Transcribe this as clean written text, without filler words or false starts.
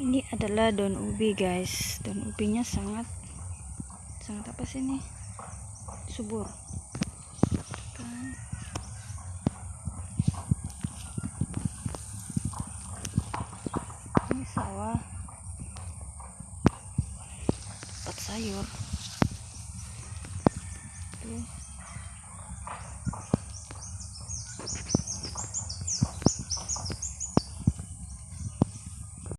Ini adalah daun ubi guys. Daun ubinya sangat apa sih ini, subur kan. Ini sawah tempat sayur tuh.